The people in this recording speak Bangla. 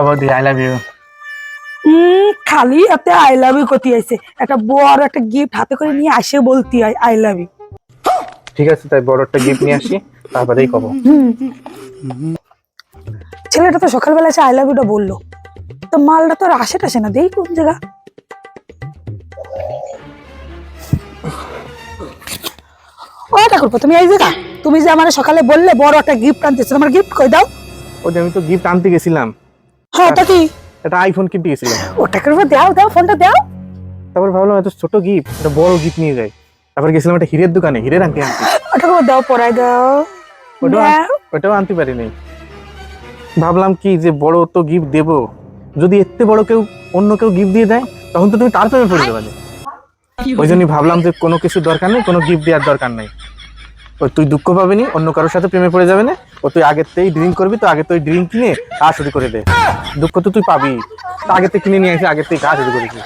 বৌদি আই লাভ ইউ। খালি এতে আই লাভ ইউ করতে আইছে, একটা বড় একটা গিফট হাতে করে নিয়ে আসে বলতি আই লাভ ইউ। ঠিক আছে, তাই বড় একটা গিফট নিয়ে আসি, তারপরেই কব। ছেলেটা তো সকালবেলা এসে আই লাভ ইউটা বললো, তো মালটা তো আর আসে টাসে না, দেই কোন জায়গা। ও ঠাকুরপো, তুমি এই জায়গা, তুমি যে আমার সকালে বললে বড় একটা গিফট আনতেছো, তোমার গিফট কই দাও। ওই যে আমি তো গিফট আনতে গেছিলাম, হ্যাঁ তা কি? একটা আইফোন কিনতে গেছিলাম। ও ঠাকুরপো দাও দাও, ফোনটা দাও। তারপর ভাবলাম এত ছোট গিফট, একটা বড় গিফট নিয়ে যাই। তারপর গেছিলাম একটা হীরের দোকানে, হীরের আংটি আনতে। ও ঠাকুরপো দাও, পরাই দাও। দাও। ওটাও আনতে পারিনি। ভাবলাম কি যে বড় তো গিফট দেবো, যদি এতে বড় কেউ অন্য কেউ গিফট দিয়ে দেয় তখন তো তুমি তার প্রেমে পড়ে যাবে। ওই জন্যই ভাবলাম যে কোনো কিছু দরকার নেই, কোনো গিফট দেওয়ার দরকার নেই। ওই তুই দুঃখ পাবি নি, অন্য কারোর সাথে প্রেমে পড়ে যাবে না। ও তুই আগের থেকেই ড্রিঙ্ক করবি, তো আগে তুই ড্রিঙ্ক কিনে তা শুরু করে দে। দুঃখ তো তুই পাবি, তা আগে থেকে কিনে নিয়ে এসে আগের থেকে গা শুরু করেছিস।